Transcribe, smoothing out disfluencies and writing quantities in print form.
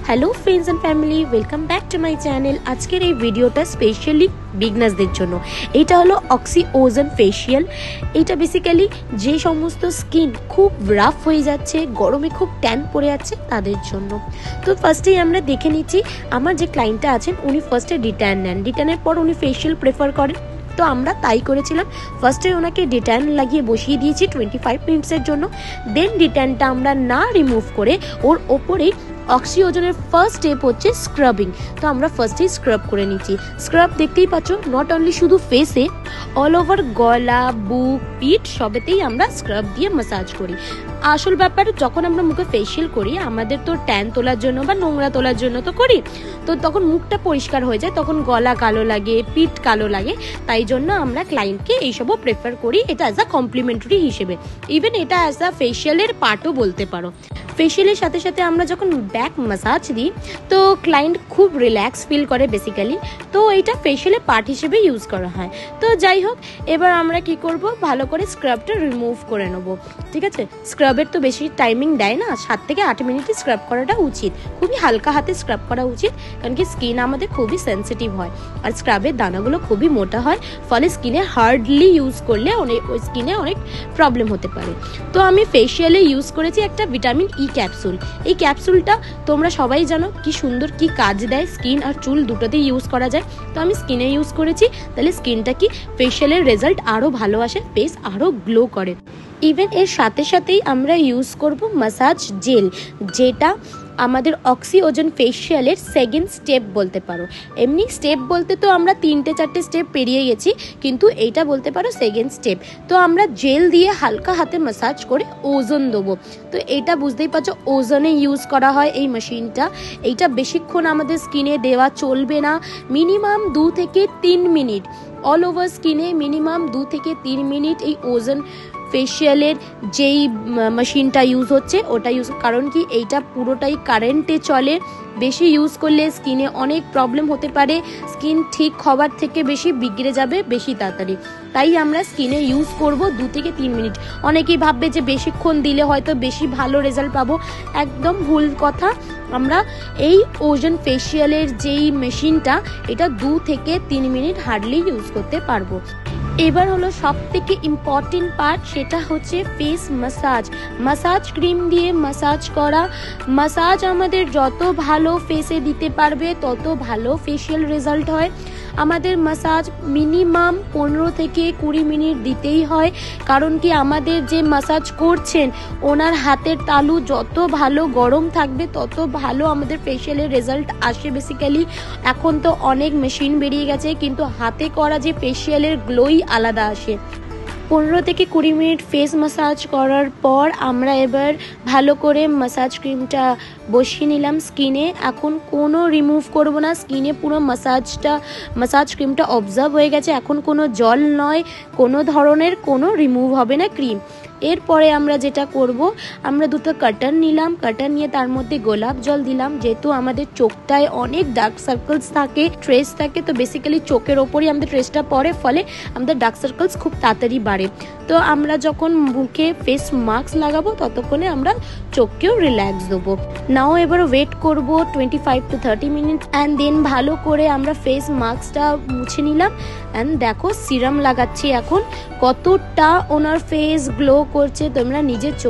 Hello friends and family, welcome back to my channel. আজকের এই ভিডিওটা স্পেশালি বিগনার্সদের জন্য। এটা হলো অক্সি ওজন ফেশিয়াল। এটা বেসিক্যালি যে সমস্ত স্কিন খুব রাফ হয়ে যাচ্ছে, গরমে খুব ট্যান পড়ে যাচ্ছে তাদের জন্য। তো ফার্স্টেই আমরা দেখে নিচ্ছি, আমার যে ক্লায়েন্টটা আছেন উনি ফার্স্টে ডিট্যান নেন, ডিট্যানের পর উনি ফেশিয়াল প্রেফার করেন। তো আমরা তাই করেছিলাম, ফার্স্টে ওনাকে ডিট্যান লাগিয়ে বসিয়ে দিয়েছি 25 মিনিটসের জন্য। দেন ডিট্যানটা আমরা না রিমুভ করে ওর ওপরেই অক্সি ওজনের ফার্স্ট স্টেপ হচ্ছে স্ক্রাবিং। তো আমরা ফার্স্টেই স্ক্রাব করে নিচ্ছি। স্ক্রাব দেখতেই পাচ্ছ, নট অনলি শুধু ফেসে, অল ওভার গলা, বুক, পিঠ সবেতেই আমরা স্ক্রাব দিয়ে ম্যাসাজ করি। আসল ব্যাপার, যখন আমরা মুখে ফেশিয়াল করি আমাদের তো ট্যান তোলার জন্য বা নোংরা তোলার জন্য তো করি, তো তখন মুখটা পরিষ্কার হয়ে যায়, তখন গলা কালো লাগে, পিঠ কালো লাগে। তাই জন্য আমরা ক্লায়েন্টকে এইসবও প্রেফার করি, এটা অ্যাজ আ কমপ্লিমেন্টারি হিসেবে। ইভেন এটা অ্যাজ আ ফেশিয়ালের পার্টও বলতে পারো। ফেশিয়ালের সাথে সাথে আমরা যখন ব্যাক ম্যাসাজ দিই তো ক্লায়েন্ট খুব রিল্যাক্স ফিল করে বেসিক্যালি। তো এইটা ফেশিয়ালের পার্ট হিসেবে ইউজ করা হয়। তো যাই হোক, এবার আমরা কি করব, ভালো করে স্ক্রাবটা রিমুভ করে নেব। ঠিক আছে, স্ক্রাবের তো বেশি টাইমিং দেয় না, 7 থেকে 8 মিনিটই স্ক্রাব করাটা উচিত। খুবই হালকা হাতে স্ক্রাব করা উচিত, কারণ কি স্কিন আমাদের খুবই সেন্সিটিভ হয়, আর স্ক্রাবের দানাগুলো খুবই মোটা হয়, ফলে স্কিনে হার্ডলি ইউজ করলে ওই স্কিনে অনেক প্রবলেম হতে পারে। তো আমি ফেশিয়ালে ইউজ করেছি একটা ভিটামিন ই ক্যাপসুল। এই ক্যাপসুলটা তোমরা সবাই জানো কি সুন্দর কি কাজ দেয়, স্কিন আর চুল দুটোতেই ইউজ করা যায়। তো আমি স্কিনে ইউজ করেছি, তাহলে স্কিনটা কি ফেশিয়ালের রেজাল্ট আরও ভালো আসে, ফেস আরও গ্লো করে। ইভেন এর সাথে সাথেই আমরা ইউজ করব ম্যাসাজ জেল, যেটা আমাদের অক্সি ওজন ফেশিয়ালের সেকেন্ড স্টেপ বলতে পারো। এমনি স্টেপ বলতে তো আমরা 3-4 স্টেপ পেরিয়ে গেছি, কিন্তু এইটা বলতে পারো সেকেন্ড স্টেপ। তো আমরা জেল দিয়ে হালকা হাতে ম্যাসাজ করে ওজন দেবো। তো এটা বুঝতেই পারছো, ওজনে ইউজ করা হয় এই মেশিনটা। এইটা বেশিক্ষণ আমাদের স্কিনে দেওয়া চলবে না, মিনিমাম 2 থেকে 3 মিনিট অল ওভার স্কিনে, মিনিমাম 2 থেকে 3 মিনিট এই ওজন ফেশিয়ালের যেই মেশিনটা ইউজ হচ্ছে ওটা ইউজ, কারণ কি এইটা পুরোটাই কারেন্টে চলে। বেশি ইউজ করলে স্কিনে অনেক প্রবলেম হতে পারে, স্কিন ঠিক হবার থেকে বেশি বিগড়ে যাবে বেশি তাড়াতাড়ি। তাই আমরা স্কিনে ইউজ করব 2 থেকে 3 মিনিট। অনেকেই ভাববে যে বেশিক্ষণ দিলে হয়তো বেশি ভালো রেজাল্ট পাবো, একদম ভুল কথা। আমরা এই ওজন ফেশিয়ালের যেই মেশিনটা, এটা 2 থেকে 3 মিনিট হার্ডলি ইউজ করতে পারবো। এবার হলো সব থেকে ইম্পর্টেন্ট পার্ট, সেটা হচ্ছে ফেস ম্যাসাজ। ম্যাসাজ ক্রিম দিয়ে ম্যাসাজ করা। ম্যাসাজ আমাদের যত ভালো ফেসে দিতে পারবে তত ভালো ফেশিয়াল রেজাল্ট হয়। আমাদের ম্যাসাজ মিনিমাম 15 থেকে 20 মিনিট দিতেই হয়, কারণ কি আমাদের যে ম্যাসাজ করছেন ওনার হাতের তালু যত ভালো গরম থাকবে তত ভালো আমাদের ফেশিয়ালের রেজাল্ট আসে বেসিক্যালি। এখন তো অনেক মেশিন বেরিয়ে গেছে, কিন্তু হাতে করা যে ফেশিয়ালের গ্লোই আলাদা আসে। 15 থেকে 20 মিনিট ফেস ম্যাসাজ করার পর আমরা এবার ভালো করে ম্যাসাজ ক্রিমটা বসিয়ে নিলাম স্কিনে। এখন কোনো রিমুভ করব না, স্কিনে পুরো ম্যাসাজ ক্রিমটা অবজার্ভ হয়ে গেছে। এখন কোনো জল নয়, কোনো ধরনের কোনো রিমুভ হবে না ক্রিম। এরপরে আমরা যেটা করব, আমরা 2টো কাটার নিলাম, কাটার নিয়ে তার মধ্যে গোলাপ জল দিলাম। যেহেতু আমাদের চোখটায় অনেক ডার্ক সার্কেলস থাকে, ট্রেস থাকে, তো বেসিক্যালি চোখের ওপরই আমাদের ট্রেসটা পড়ে, ফলে আমাদের ডার্ক সার্কেলস খুব তাড়াতাড়ি বাড়ে। তো আমরা যখন মুখে ফেস মাস্ক লাগাবো ততক্ষণে আমরা চোখকেও রিল্যাক্স দেবো। নাও এবার ওয়েট করব 25 to 30 মিনিট, অ্যান্ড দেন ভালো করে আমরা ফেস মাস্কটা মুছে নিলাম। অ্যান্ড দেখো সিরাম লাগাচ্ছি এখন, কতটা ওনার ফেস গ্লো করছে তোমরা নিজের চোখ